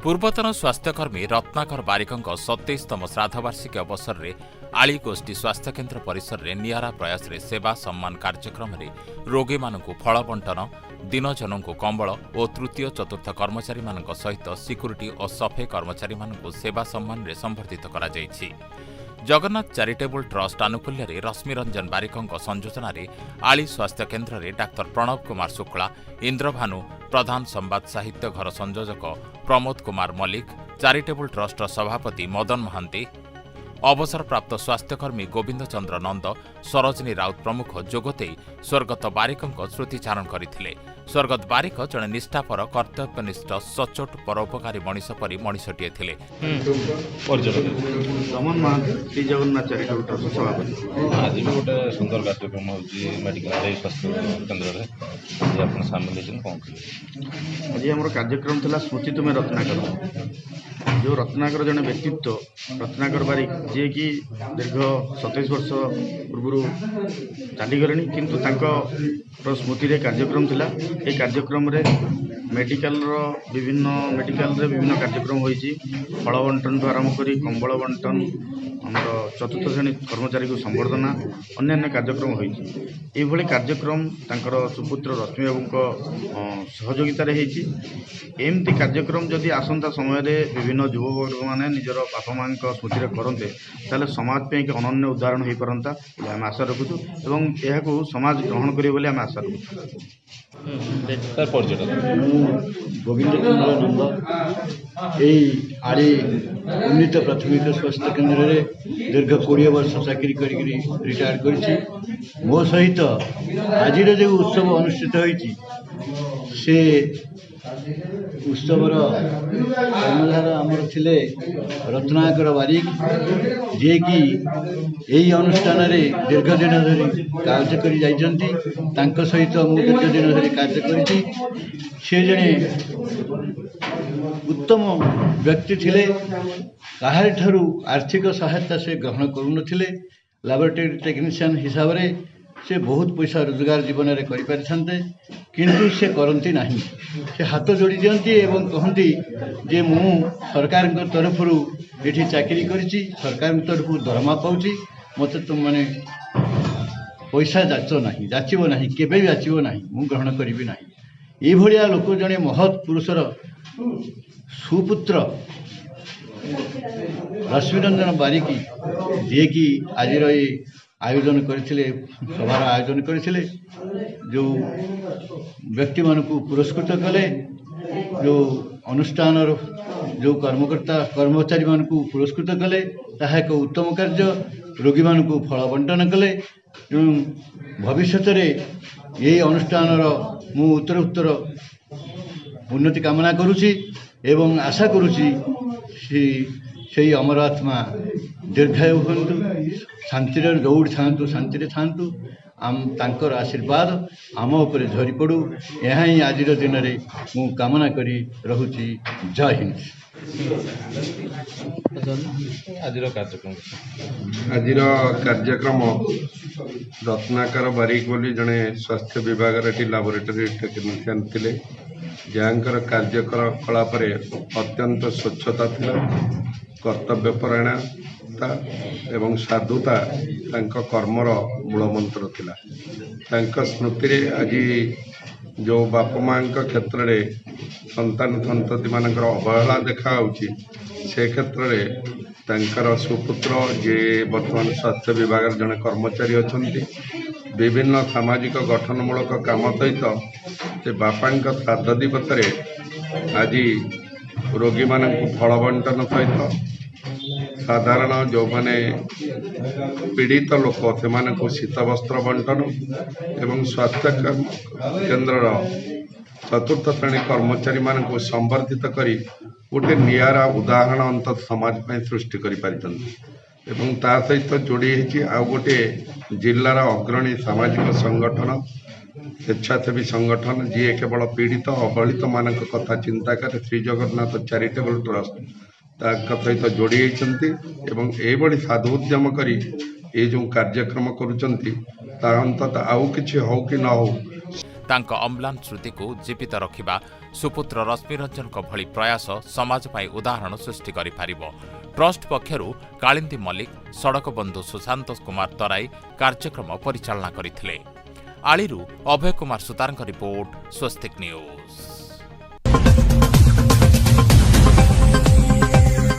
ପୂର୍ବତନ ସ୍ୱାସ୍ଥ୍ୟକର୍ମୀ ରତ୍ନାକର ବାରିକଙ୍କ 27ତମ ଶ୍ରାଦ୍ଧବାର୍ଷିକୀ ଅବସରରେ ଆଳି ଗୋଷ୍ଠୀ ସ୍ୱାସ୍ଥ୍ୟକେନ୍ଦ୍ର ପରିସରରେ ନିଆରା ପ୍ରୟାସରେ ସେବା ସମ୍ମାନ କାର୍ଯ୍ୟକ୍ରମରେ ରୋଗୀମାନଙ୍କୁ ଫଳ ବଣ୍ଟନ, ଦିନଜନଙ୍କୁ କମ୍ବଳ ଓ ତୃତୀୟ ଚତୁର୍ଥ କର୍ମଚାରୀମାନଙ୍କ ସହିତ ସିକ୍ୟୁରିଟି ଓ ସଫେଇ କର୍ମଚାରୀମାନଙ୍କୁ ସେବା ସମ୍ମାନରେ ସମ୍ବର୍ଦ୍ଧିତ କରାଯାଇଛି। ଜଗନ୍ନାଥ ଚାରିଟେବୁଲ ଟ୍ରଷ୍ଟ ଆନୁକୂଲ୍ୟରେ ରଶ୍ମିରଞ୍ଜନ ବାରିକଙ୍କ ସଂଯୋଜନାରେ ଆଳି ସ୍ୱାସ୍ଥ୍ୟକେନ୍ଦ୍ରରେ ଡାକ୍ତର ପ୍ରଣବ କୁମାର ଶୁକ୍ଳା, ଇନ୍ଦ୍ରଭାନୁ ପ୍ରଧାନ ସମ୍ବାଦ ସାହିତ୍ୟ ଘର ସଂଯୋଜକ ପ୍ରମୋଦ କୁମାର ମଲ୍ଲିକ, ଚାରିଟେବୁଲ ଟ୍ରଷ୍ଟର ସଭାପତି ମଦନ ମହାନ୍ତି, ଅବସରପ୍ରାପ୍ତ ସ୍ୱାସ୍ଥ୍ୟକର୍ମୀ ଗୋବିନ୍ଦ ଚନ୍ଦ୍ର ନନ୍ଦ, ସରୋଜିନୀ ରାଉତ ପ୍ରମୁଖ ଯୋଗଦେଇ ସ୍ୱର୍ଗତ ବାରିକଙ୍କ ସ୍ମୃତିଚାରଣ କରିଥିଲେ। ସ୍ୱର୍ଗତ ବାରିକ ଜଣେ ନିଷ୍ଠାପର, କର୍ତ୍ତବ୍ୟନିଷ୍ଠ, ସଚ୍ଚୋଟ, ପରୋପକାରୀ ମଣିଷ ପରି ମଣିଷଟିଏ ଥିଲେ। ଦମନ ମହାନ୍ତି, ଶ୍ରୀ ଜଗନ୍ନାଥ ଚାରିଟେବୁଲ ଟ୍ରଷ୍ଟ ସଭାପତି। ଆଜି ବି ଗୋଟେ ସୁନ୍ଦର କାର୍ଯ୍ୟକ୍ରମ ହେଉଛି ମେଡ଼ିକାଲ ସ୍ୱାସ୍ଥ୍ୟ କେନ୍ଦ୍ରରେ, ଆଜି ଆପଣ ସାମିଲ ହେଇଛନ୍ତି କ'ଣ? ଆଜି ଆମର କାର୍ଯ୍ୟକ୍ରମ ଥିଲା ସ୍ମୃତି ତୁମେ ରତ୍ନାକର। ଯେଉଁ ରତ୍ନାକର ଜଣେ ବ୍ୟକ୍ତିତ୍ୱ, ରତ୍ନାକର ବାରିକ, ଯିଏକି ଦୀର୍ଘ 27 ବର୍ଷ ପୂର୍ବରୁ ଚାଲିଗଲେଣି, କିନ୍ତୁ ତାଙ୍କର ସ୍ମୃତିରେ କାର୍ଯ୍ୟକ୍ରମ ଥିଲା। ଏହି କାର୍ଯ୍ୟକ୍ରମରେ ମେଡ଼ିକାଲରେ ବିଭିନ୍ନ କାର୍ଯ୍ୟକ୍ରମ ହୋଇଛି। ଫଳ ବଣ୍ଟନଠୁ ଆରମ୍ଭ କରି କମ୍ବଳ ବଣ୍ଟନ, ଆମର ଚତୁର୍ଥ ଶ୍ରେଣୀ କର୍ମଚାରୀଙ୍କୁ ସମ୍ବର୍ଦ୍ଧନା, ଅନ୍ୟାନ୍ୟ କାର୍ଯ୍ୟକ୍ରମ ହୋଇଛି। ଏଇଭଳି କାର୍ଯ୍ୟକ୍ରମ ତାଙ୍କର ସୁପୁତ୍ର ରଶ୍ମିବାବୁଙ୍କ ସହଯୋଗିତାରେ ହେଇଛି। ଏମିତି କାର୍ଯ୍ୟକ୍ରମ ଯଦି ଆସନ୍ତା ସମୟରେ ବିଭିନ୍ନ ଯୁବବର୍ଗମାନେ ନିଜର ବାପା ମାଆଙ୍କ ସ୍ମୃତିରେ କରନ୍ତେ, ତାହେଲେ ସମାଜ ପାଇଁ ଏକ ଅନନ୍ୟ ଉଦାହରଣ ହୋଇପାରନ୍ତା ବୋଲି ଆମେ ଆଶା ରଖୁଛୁ ଏବଂ ଏହାକୁ ସମାଜ ଗ୍ରହଣ କରିବ ବୋଲି ଆମେ ଆଶା ରଖୁଛୁ। ମୁଁ ଗୋବିନ୍ଦ ଚନ୍ଦ୍ର ନନ୍ଦ, এই ଆଳି ଉନ୍ନୀତ ପ୍ରାଥମିକ ସ୍ୱାସ୍ଥ୍ୟ କେନ୍ଦ୍ରରେ ଦୀର୍ଘ 20 ବର୍ଷ ଚାକିରି କରିକି ରିଟାୟାର୍ଡ କରିଛି। ମୋ ସହିତ ଆଜିର ଯେଉଁ ଉତ୍ସବ ଅନୁଷ୍ଠିତ ହୋଇଛି, ସେ ଉତ୍ସବର କର୍ଣ୍ଣଧାର ଆମର ଥିଲେ ରତ୍ନାକର ବାରିକ, ଯିଏକି ଏହି ଅନୁଷ୍ଠାନରେ ଦୀର୍ଘ ଦିନ ଧରି କାର୍ଯ୍ୟ କରି ଯାଇଛନ୍ତି। ତାଙ୍କ ସହିତ ମୁଁ ଦୀର୍ଘ ଦିନ ଧରି କାର୍ଯ୍ୟ କରିଛି। ସେ ଜଣେ ଉତ୍ତମ ବ୍ୟକ୍ତି ଥିଲେ। କାହାରିଠାରୁ ଆର୍ଥିକ ସହାୟତା ସେ ଗ୍ରହଣ କରୁନଥିଲେ। ଲାବୋରେଟୋରୀ ଟେକ୍ନିସିଆନ୍ ହିସାବରେ ସେ ବହୁତ ପଇସା ରୋଜଗାର ଜୀବନରେ କରିପାରିଥାନ୍ତେ, କିନ୍ତୁ ସେ କରନ୍ତି ନାହିଁ। ସେ ହାତ ଯୋଡ଼ି ଦିଅନ୍ତି ଏବଂ କହନ୍ତି ଯେ ମୁଁ ସରକାରଙ୍କ ତରଫରୁ ଏଠି ଚାକିରି କରିଛି, ସରକାରଙ୍କ ତରଫରୁ ଦରମା ପାଉଛି, ମୋତେ ତୁମମାନେ ପଇସା ଯାଚିବ ନାହିଁ, କେବେ ବି ଯାଚିବ ନାହିଁ, ମୁଁ ଗ୍ରହଣ କରିବି ନାହିଁ। ଏଇଭଳିଆ ଲୋକ ଜଣେ ମହତ୍ ପୁରୁଷର ସୁପୁତ୍ର ରଶ୍ମିରଞ୍ଜନ ବାରିକ, ଯିଏକି ଆଜିର ଏ ଆୟୋଜନ କରିଥିଲେ, ସଭାର ଆୟୋଜନ କରିଥିଲେ, ଯେଉଁ ବ୍ୟକ୍ତିମାନଙ୍କୁ ପୁରସ୍କୃତ କଲେ, ଯେଉଁ ଅନୁଷ୍ଠାନର ଯେଉଁ କର୍ମଚାରୀମାନଙ୍କୁ ପୁରସ୍କୃତ କଲେ, ତାହା ଏକ ଉତ୍ତମ କାର୍ଯ୍ୟ। ରୋଗୀମାନଙ୍କୁ ଫଳ ବଣ୍ଟନ କଲେ। ତେଣୁ ଭବିଷ୍ୟତରେ ଏହି ଅନୁଷ୍ଠାନର ମୁଁ ଉତ୍ତରୋତ୍ତର ଉନ୍ନତି କାମନା କରୁଛି ଏବଂ ଆଶା କରୁଛି ସେହି ଅମର ଆତ୍ମା ଦୀର୍ଘାୟୁ ହୁଅନ୍ତୁ, ଶାନ୍ତିରେ ଦୌଡ଼ି ଥାଆନ୍ତୁ, ଶାନ୍ତିରେ ଥାଆନ୍ତୁ। ତାଙ୍କର ଆଶୀର୍ବାଦ ଆମ ଉପରେ ଝରି ପଡ଼ୁ, ଏହା ହିଁ ଆଜିର ଦିନରେ ମୁଁ କାମନା କରି ରହୁଛି। ଜୟ ହିନ୍ଦ। ଆଜିର କାର୍ଯ୍ୟକ୍ରମ ରତ୍ନାକର ବାରିକ ବୋଲି ଜଣେ ସ୍ୱାସ୍ଥ୍ୟ ବିଭାଗର ଏଠି ଲାବୋରେଟୋରୀ ଟେକ୍ନିସିଆନ୍ ଥିଲେ, ଯାହାଙ୍କର କାର୍ଯ୍ୟକଳାପରେ ଅତ୍ୟନ୍ତ ସ୍ୱଚ୍ଛତା ଥିଲା, କର୍ତ୍ତବ୍ୟପରାୟଣତା ଏବଂ ସାଧୁତା ତାଙ୍କ କର୍ମର ମୂଳମନ୍ତ୍ର ଥିଲା। ତାଙ୍କ ସ୍ମୃତିରେ ଆଜି ଯେଉଁ ବାପା ମାଆଙ୍କ କ୍ଷେତ୍ରରେ ସନ୍ତାନ ସନ୍ତତିମାନଙ୍କର ଅବହେଳା ଦେଖାଯାଉଛି, ସେ କ୍ଷେତ୍ରରେ ତାଙ୍କର ସୁପୁତ୍ର, ଯିଏ ବର୍ତ୍ତମାନ ସ୍ୱାସ୍ଥ୍ୟ ବିଭାଗର ଜଣେ କର୍ମଚାରୀ ଅଛନ୍ତି, ବିଭିନ୍ନ ସାମାଜିକ ଗଠନମୂଳକ କାମ ସହିତ ସେ ବାପାଙ୍କ ଶ୍ରାଦ୍ଧ ଦିବସରେ ଆଜି ରୋଗୀମାନଙ୍କୁ ଫଳ ବଣ୍ଟନ ସହିତ ସାଧାରଣ ଯେଉଁମାନେ ପୀଡ଼ିତ ଲୋକ ସେମାନଙ୍କୁ ଶୀତ ବସ୍ତ୍ର ବଣ୍ଟନ ଏବଂ ସ୍ୱାସ୍ଥ୍ୟ କେନ୍ଦ୍ରର ଚତୁର୍ଥ ଶ୍ରେଣୀ କର୍ମଚାରୀମାନଙ୍କୁ ସମ୍ବର୍ଦ୍ଧିତ କରି ଗୋଟେ ନିଆରା ଉଦାହରଣ ଅନ୍ତତଃ ସମାଜ ପାଇଁ ସୃଷ୍ଟି କରିପାରିଛନ୍ତି। ଏବଂ ତା ସହିତ ଯୋଡ଼ି ହେଇଛି ଆଉ ଗୋଟିଏ ଜିଲ୍ଲାର ଅଗ୍ରଣୀ ସାମାଜିକ ସଂଗଠନ, ସ୍ୱେଚ୍ଛାସେବୀ ସଂଗଠନ, ଯିଏ କେବଳ ପୀଡ଼ିତ ଅବହେଳିତମାନଙ୍କ କଥା ଚିନ୍ତା କରେ, ଶ୍ରୀ ଜଗନ୍ନାଥ ଚାରିଟେବୁଲ ଟ୍ରଷ୍ଟ ତାଙ୍କ ସହିତ ଯୋଡ଼ି ହେଇଛନ୍ତି ଏବଂ ଏଇଭଳି ସାଧୁ ଉଦ୍ୟମ କରି ଏ ଯେଉଁ କାର୍ଯ୍ୟକ୍ରମ କରୁଛନ୍ତି, ତାହା ଅନ୍ତତଃ ଆଉ କିଛି ହଉ କି ନ ହଉ ତାଙ୍କ ଅମ୍ଳାନ ସ୍ମୃତିକୁ ଜୀବିତ ରଖିବା ସୁପୁତ୍ର ରଶ୍ମି ରଞ୍ଜନଙ୍କ ଭଳି ପ୍ରୟାସ ସମାଜ ପାଇଁ ଉଦାହରଣ ସୃଷ୍ଟି କରିପାରିବ। ଟ୍ରଷ୍ଟ ପକ୍ଷରୁ କାଳିନ୍ଦୀ ମଲ୍ଲିକ, ସଡ଼କ ବନ୍ଧୁ ସୁଶାନ୍ତ କୁମାର ତରାଇ କାର୍ଯ୍ୟକ୍ରମ ପରିଚାଳନା କରିଥିଲେ। ଆଳିରୁ ଅଭୟ କୁମାର ସୁତାରଙ୍କ ରିପୋର୍ଟ, ସ୍ୱସ୍ତିକ ନ୍ୟୁଜ୍।